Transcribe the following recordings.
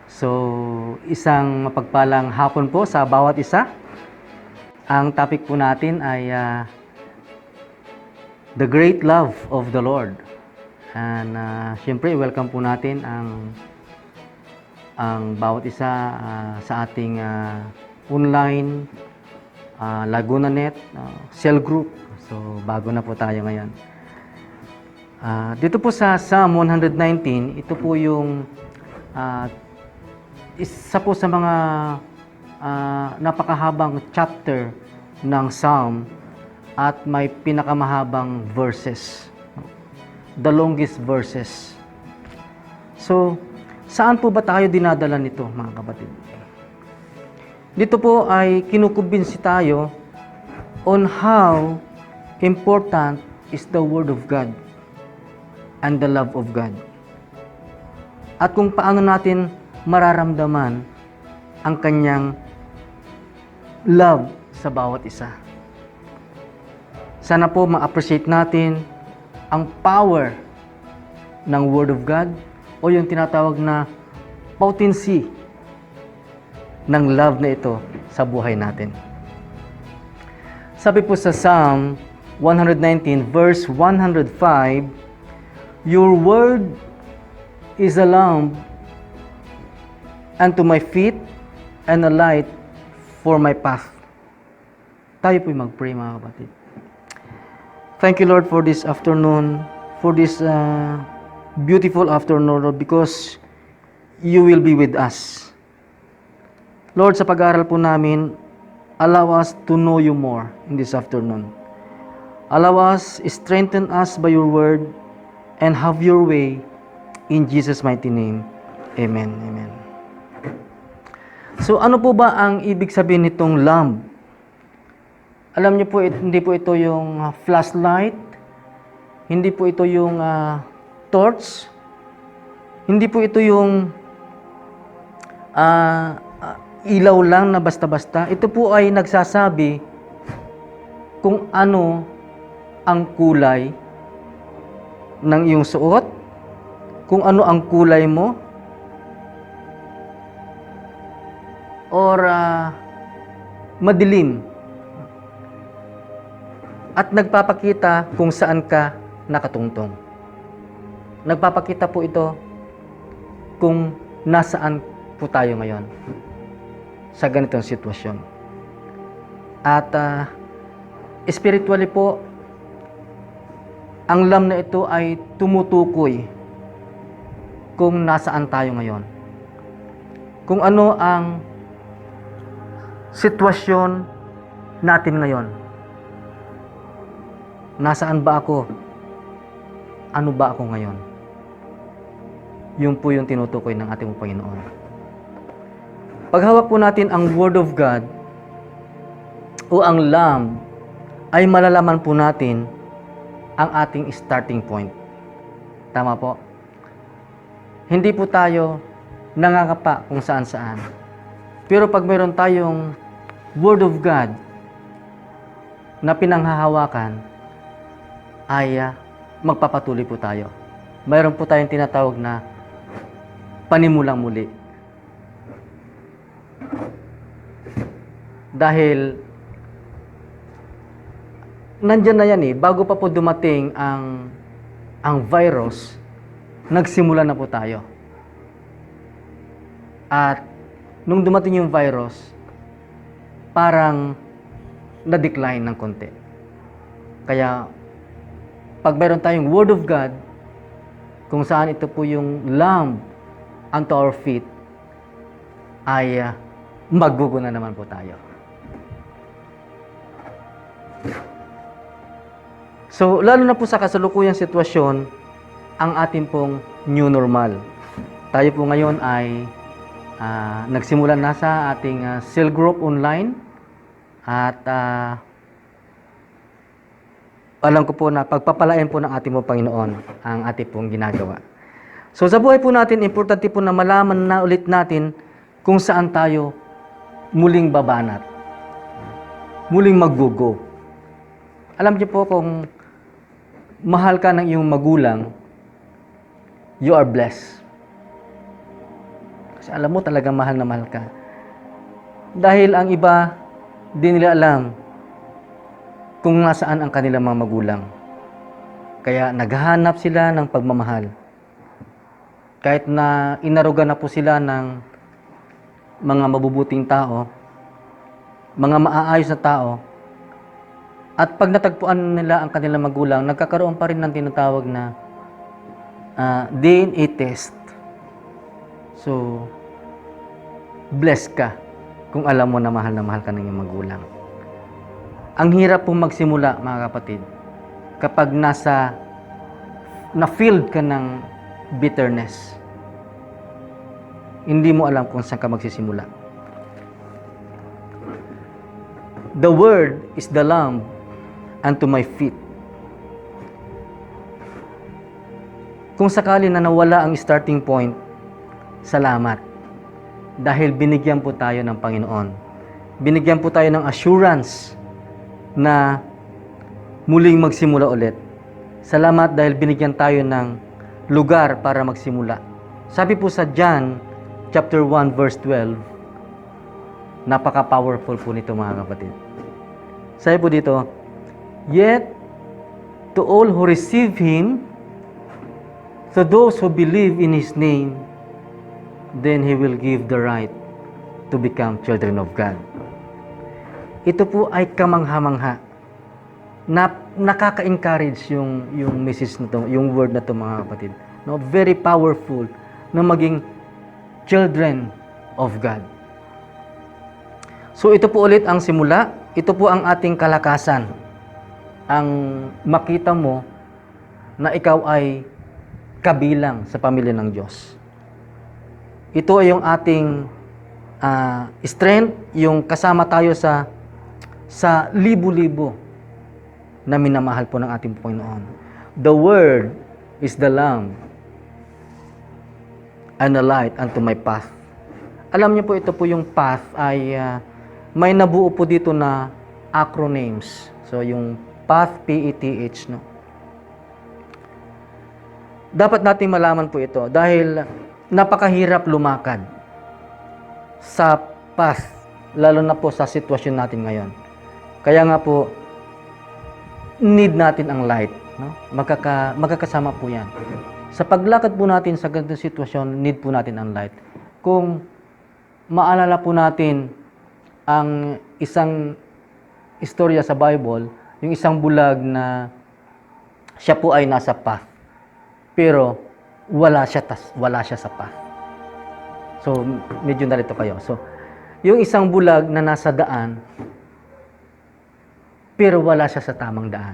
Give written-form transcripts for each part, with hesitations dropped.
So, isang mapagpalang hapon po sa bawat isa. Ang topic po natin ay the great love of the Lord. And syempre, welcome po natin ang bawat isa sa ating online LagunaNet cell group. So, bago na po tayo ngayon. Dito po sa Psalm 119, ito po yung isa po sa mga napakahabang chapter ng Psalm at may pinakamahabang verses. The longest verses. So, saan po ba tayo dinadala nito, mga kapatid? Dito po ay kinukumbinsi tayo on how important is the Word of God and the love of God. At kung paano natin mararamdaman ang kanyang love sa bawat isa. Sana po ma-appreciate natin ang power ng Word of God o yung tinatawag na potency ng love na ito sa buhay natin. Sabi po sa Psalm 119 verse 105, "Your word is a lamp unto my feet and a light for my path." Tayo po'y mag-pray, mga kapatid. Thank you, Lord, for this afternoon, for this beautiful afternoon, Lord, because you will be with us. Lord, sa pag-aaral po namin, allow us to know you more in this afternoon. Allow us, strengthen us by your word, and have your way in Jesus' mighty name. Amen. Amen. So, ano po ba ang ibig sabihin nitong lamp? Alam niyo po, hindi po ito yung flashlight, hindi po ito yung torch, hindi po ito yung ilaw lang na basta-basta. Ito po ay nagsasabi kung ano ang kulay ng iyong suot, kung ano ang kulay mo, or madilim. At nagpapakita kung saan ka nakatungtong. Nagpapakita po ito kung nasaan po tayo ngayon sa ganitong sitwasyon. At spiritually po, ang lamp na ito ay tumutukoy kung nasaan tayo ngayon. Kung ano ang sitwasyon natin ngayon. Nasaan ba ako? Ano ba ako ngayon? Yun po yung tinutukoy ng ating Panginoon. Paghawak po natin ang Word of God o ang lamp, ay malalaman po natin ang ating starting point. Tama po? Hindi po tayo nangangapa kung saan-saan. Pero pag mayroon tayong Word of God na pinanghahawakan, ay magpapatuloy po tayo. Mayroon po tayong tinatawag na panimulang muli. Dahil nandyan na yan bago pa po dumating ang virus, nagsimula na po tayo. At nung dumating yung virus, parang na-decline ng konti. Kaya, pag mayroon tayong Word of God, kung saan ito po yung lamp unto our feet, ay maguguna naman po tayo. So, lalo na po sa kasalukuyang sitwasyon, ang ating pong new normal. Tayo po ngayon ay nagsimula na sa ating cell group online at alam ko po na pagpapalain po ng ating pong Panginoon ang ating pong ginagawa. So sa buhay po natin, importante po na malaman na ulit natin kung saan tayo muling babanat, muling maggugo. Alam niyo po, kung mahal ka ng iyong magulang, you are blessed. Kasi alam mo talagang mahal na mahal ka. Dahil ang iba, di nila alam kung nasaan ang kanilang mga magulang. Kaya naghahanap sila ng pagmamahal. Kahit na inaruga na po sila ng mga mabubuting tao, mga maaayos na tao, at pag natagpuan nila ang kanilang magulang, nagkakaroon pa rin ng tinatawag na DNA test. So, blessed ka kung alam mo na mahal ka ng iyong magulang. Ang hirap pong magsimula, mga kapatid, kapag na-filled ka ng bitterness. Hindi mo alam kung saan ka magsisimula. The word is the lamp unto my feet. Kung sakali na nawala ang starting point, salamat. Dahil binigyan po tayo ng Panginoon. Binigyan po tayo ng assurance na muling magsimula ulit. Salamat dahil binigyan tayo ng lugar para magsimula. Sabi po sa John chapter 1 verse 12, napaka-powerful po nito, mga kapatid. Sabi po dito, yet to all who receive Him, to those who believe in His name, then He will give the right to become children of God. Ito po ay kamangha-mangha. Nakaka-encourage yung message na to, yung word na to, mga kapatid. No, very powerful na maging children of God. So ito po ulit ang simula. Ito po ang ating kalakasan. Ang makita mo na ikaw ay kabilang sa pamilya ng Diyos. Ito ay yung ating strength, yung kasama tayo sa libu-libo na minamahal po ng ating Panginoon. The Word is the lamp and a light unto my path. Alam niyo po, ito po yung path ay may nabuo po dito na acronyms. So, yung path, P-E-T-H, no? Dapat nating malaman po ito dahil napakahirap lumakad sa path, lalo na po sa sitwasyon natin ngayon. Kaya nga po, need natin ang light. No? Magkakasama po yan. Sa paglakad po natin sa ganitong sitwasyon, need po natin ang light. Kung maalala po natin ang isang istorya sa Bible, yung isang bulag na siya po ay nasa path, pero wala siya sa path. So, medyo narito kayo. So, yung isang bulag na nasa daan, pero wala siya sa tamang daan.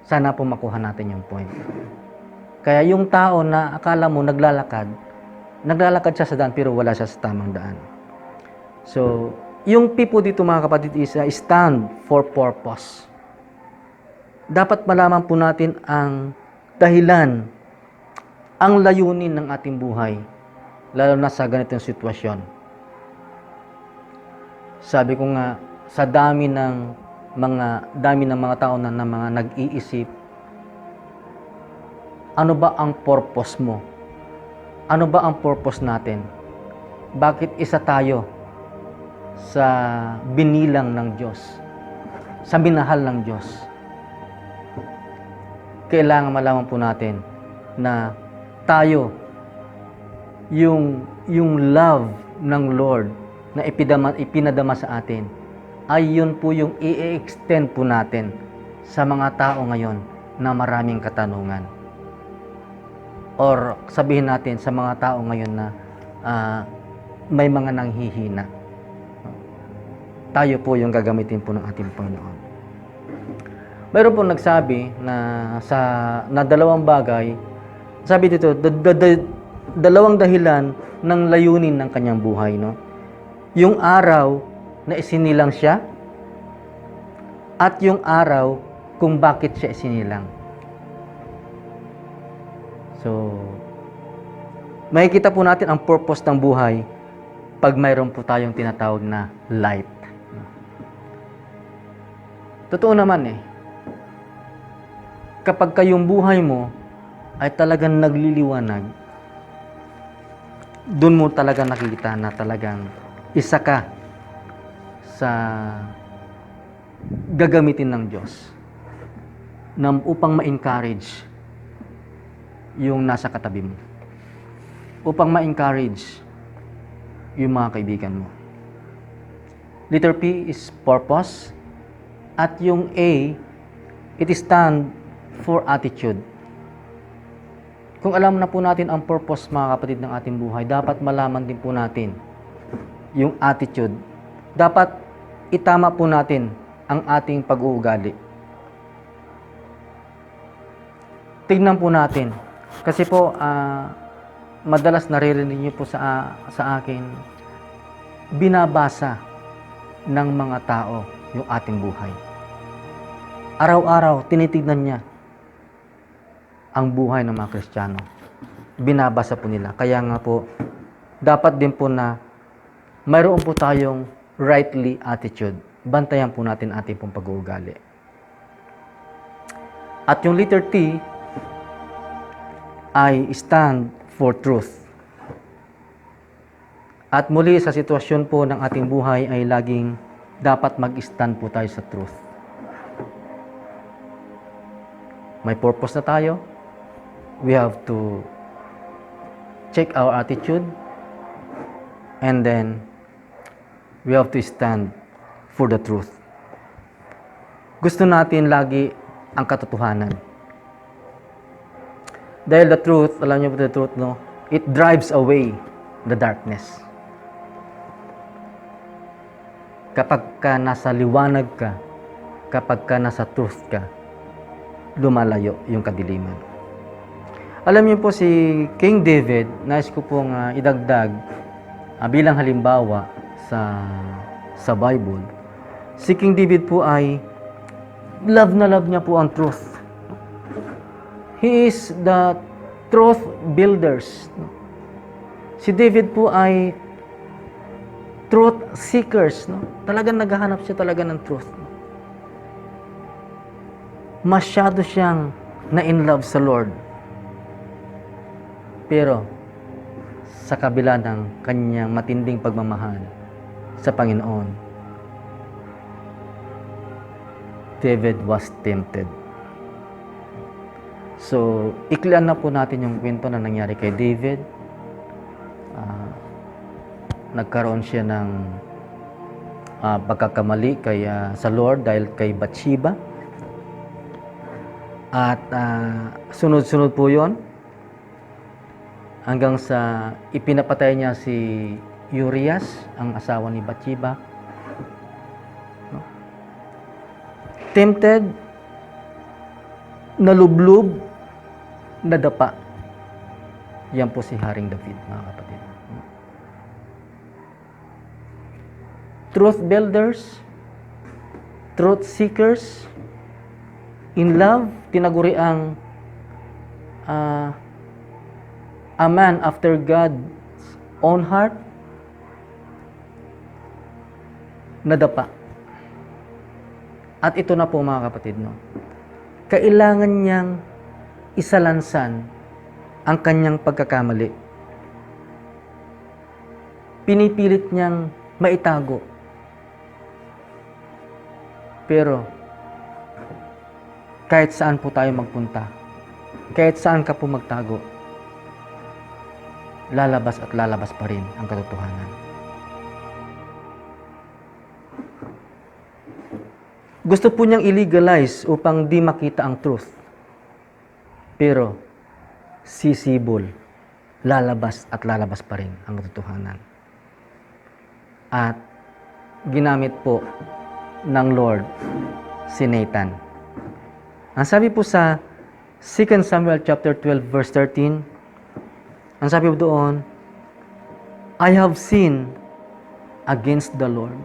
Sana po makuha natin yung point. Kaya yung tao na akala mo naglalakad siya sa daan pero wala siya sa tamang daan. So, yung P po dito, mga kapatid, is stand for purpose. Dapat malaman po natin ang dahilan, ang layunin ng ating buhay, lalo na sa ganitong sitwasyon. Sabi ko nga, sa dami ng mga tao na mga nag-iisip, ano ba ang purpose mo? Ano ba ang purpose natin? Bakit isa tayo sa binilang ng Diyos? Sa minahal ng Diyos? Kailangan malaman po natin na tayo, yung love ng Lord na ipinadama sa atin, ay yun po yung i-extend po natin sa mga tao ngayon na maraming katanungan. Or sabihin natin sa mga tao ngayon na may mga nanghihina. Tayo po yung gagamitin po ng ating Panginoon. Mayroon po nagsabi na dalawang bagay. Sabi dito, dalawang dahilan ng layunin ng kanyang buhay, no? Yung araw na isinilang siya at yung araw kung bakit siya isinilang. So, makikita po natin ang purpose ng buhay pag mayroon po tayong tinatawag na light. Totoo naman kapag kayong buhay mo ay talagang nagliliwanag, doon mo talaga nakikita na talagang isa ka sa gagamitin ng Diyos upang ma-encourage yung nasa katabi mo. Upang ma-encourage yung mga kaibigan mo. Letter P is purpose. At yung A, it stand for attitude. Kung alam na po natin ang purpose, mga kapatid, ng ating buhay, dapat malaman din po natin yung attitude. Dapat itama po natin ang ating pag-uugali. Tignan po natin. Kasi po, madalas naririnig niyo po sa akin, binabasa ng mga tao yung ating buhay. Araw-araw, tinitignan niya ang buhay ng mga Kristiyano. Binabasa po nila. Kaya nga po, dapat din po na mayroon po tayong rightly attitude. Bantayan po natin ating pong pag-uugali. At yung letter T ay stand for truth. At muli sa sitwasyon po ng ating buhay ay laging dapat mag-stand po tayo sa truth. May purpose na tayo. We have to check our attitude and then we have to stand for the truth. Gusto natin lagi ang katotohanan. Dahil the truth, alam niyo ba the truth, no? It drives away the darkness. Kapag ka nasa liwanag ka, kapag ka nasa truth ka, lumalayo yung kadiliman. Alam niyo po si King David, nais ko pong idagdag bilang halimbawa sa Bible. Si King David po ay love na love niya po ang truth. He is the truth builders. Si David po ay truth seekers, no? Talagang naghahanap siya talaga ng truth. Masyado siyang na-in love sa Lord. Pero, sa kabila ng kanyang matinding pagmamahal sa Panginoon, David was tempted. So, iklaan na po natin yung kwento na nangyari kay David. Nagkaroon siya ng pagkakamali sa Lord dahil kay Bathsheba. At sunod-sunod po yon hanggang sa ipinapatay niya si Urias, ang asawa ni Bathsheba. No? Tempted, nalublob, nadapa. Yan po si Haring David, mga kapatid. Truth builders, truth seekers, in love, tinaguri ang a man after God's own heart, nadapa. At ito na po, mga kapatid, no? Kailangan niyang isalansan ang kanyang pagkakamali. Pinipilit niyang maitago. Pero, kahit saan po tayo magpunta, kahit saan ka po magtago, lalabas at lalabas pa rin ang katotohanan. Gusto po niyang illegalize upang di makita ang truth. Pero, sisibol, lalabas at lalabas pa rin ang katotohanan. At ginamit po ng Lord si Nathan. Ang sabi po sa 2 Samuel chapter 12 verse 13, ang sabi po doon, I have sinned against the Lord.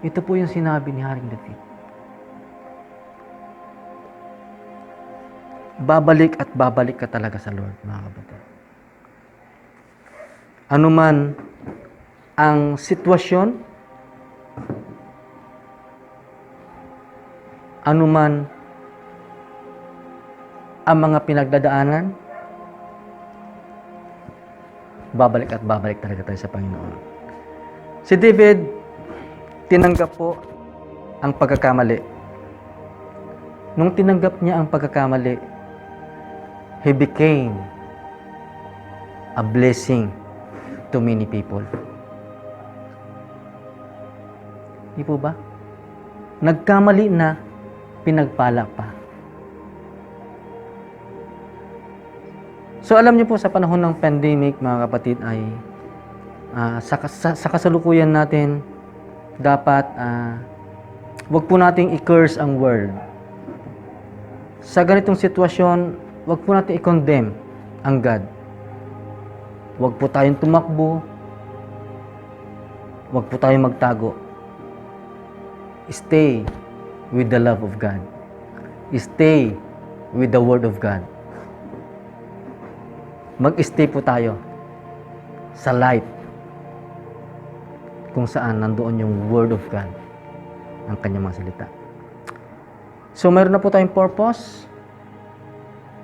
Ito po yung sinabi ni Haring David. Babalik at babalik ka talaga sa Lord, mga kapatid. Ano man ang sitwasyon, ano man ang mga pinagdadaanan, babalik at babalik talaga tayo sa Panginoon. Si David, tinanggap po ang pagkakamali. Nung tinanggap niya ang pagkakamali, he became a blessing to many people. Di po ba? Nagkamali na, pinagpala pa. So alam niyo po, sa panahon ng pandemic, mga kapatid, ay sa kasalukuyan natin, dapat wag po nating i-curse ang world. Sa ganitong sitwasyon, wag po nating i-condemn ang God. Wag po tayong tumakbo. Wag po tayong magtago. Stay with the love of God. Stay with the Word of God. Mag-stay po tayo sa light kung saan nandoon yung Word of God, ang kanyang mga salita. So, mayroon na po tayong purpose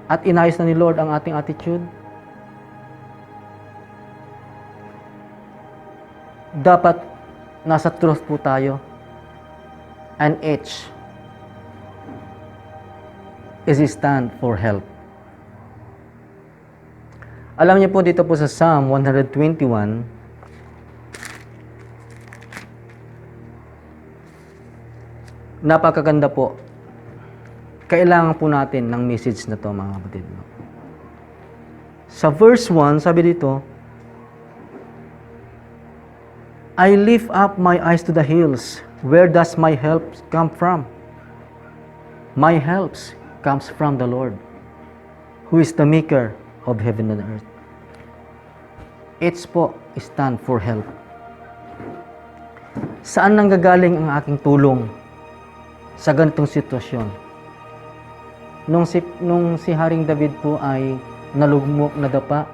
at inayos na ni Lord ang ating attitude. Dapat nasa truth po tayo. And H is stand for help. Alam niyo po dito po sa Psalm 121, napakaganda po. Kailangan po natin ng message na to, mga kapatid. Sa verse 1, sabi dito, I lift up my eyes to the hills. Where does my help come from? My help comes from the Lord, who is the maker of heaven and earth. H po, stand for help. Saan nanggagaling ang aking tulong sa ganitong sitwasyon? Nung si Haring David po ay nalugmok na dapa,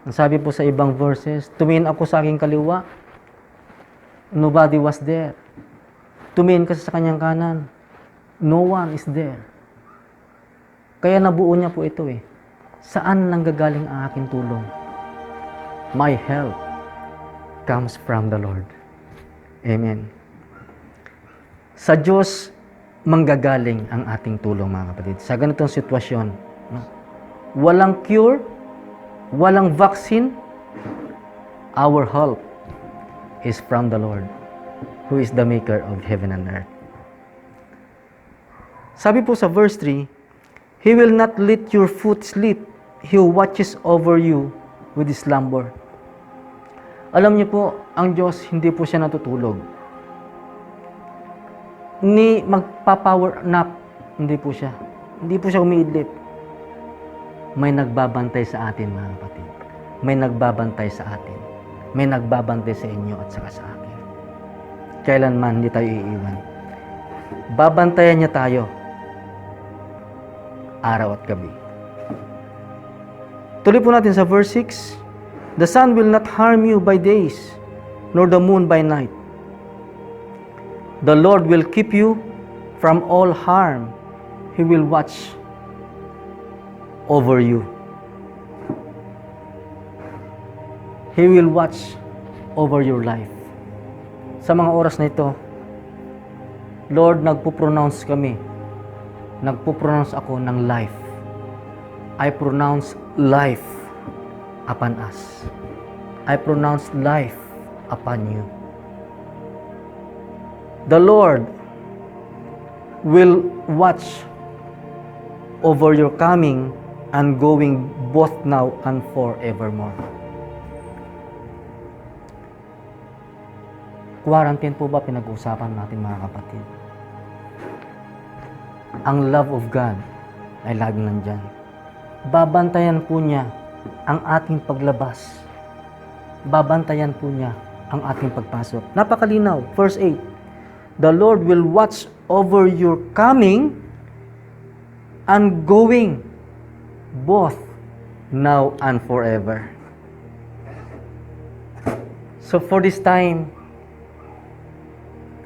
ang sabi po sa ibang verses, tumingin ako sa aking kaliwa, nobody was there. Tumingin kasi sa kanyang kanan, no one is there. Kaya nabuo niya po ito eh. Saan nanggagaling ang aking tulong? My help comes from the Lord. Amen. Sa Diyos, manggagaling ang ating tulong, mga kapatid. Sa ganitong sitwasyon, no? Walang cure, walang vaccine, our help is from the Lord, who is the maker of heaven and earth. Sabi po sa verse 3, He will not let your foot slip. He watches over you with His slumber. Alam niyo po, ang Diyos, hindi po siya natutulog. Ni magpa-power nap, hindi po siya. Hindi po siya umiidlip. May nagbabantay sa atin, mga kapatid. May nagbabantay sa atin. May nagbabantay sa inyo at saka sa akin. Kailanman hindi tayo iiwan. Babantayan niya tayo araw at gabi. Tuloy po natin sa verse 6. The sun will not harm you by days, nor the moon by night. The Lord will keep you from all harm. He will watch over you. He will watch over your life. Sa mga oras na ito, Lord, nagpo-pronounce kami. Nagpo-pronounce ako ng life. I pronounce life upon us. I pronounce life upon you. The Lord will watch over your coming and going both now and forevermore. Quarantine po ba pinag-uusapan natin, mga kapatid? Ang love of God ay laging nandyan. Babantayan po niya ang ating paglabas. Babantayan po niya ang ating pagpasok. Napakalinaw. Verse 8. The Lord will watch over your coming and going, both now and forever. So for this time,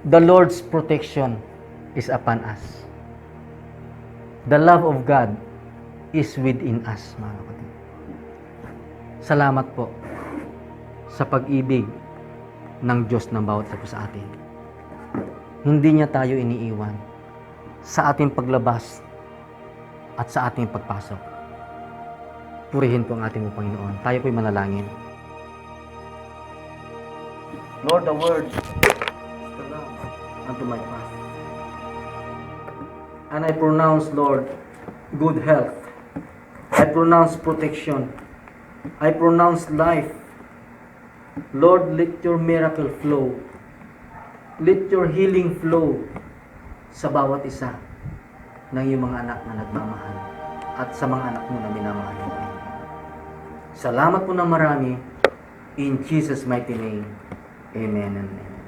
the Lord's protection is upon us. The love of God is within us, mga kapatid. Salamat po sa pag-ibig ng Diyos ng bawat isa po sa atin. Hindi niya tayo iniiwan sa ating paglabas at sa ating pagpasok. Purihin po ang ating Panginoon. Tayo po'y manalangin. Lord, the word is the lamp unto my path. And I pronounce, Lord, good health. I pronounce protection. I pronounce life. Lord, let your miracle flow. Let your healing flow sa bawat isa ng iyong mga anak na nagmamahal at sa mga anak mo na minamahal mo. Salamat po na marami. In Jesus' mighty name. Amen and amen.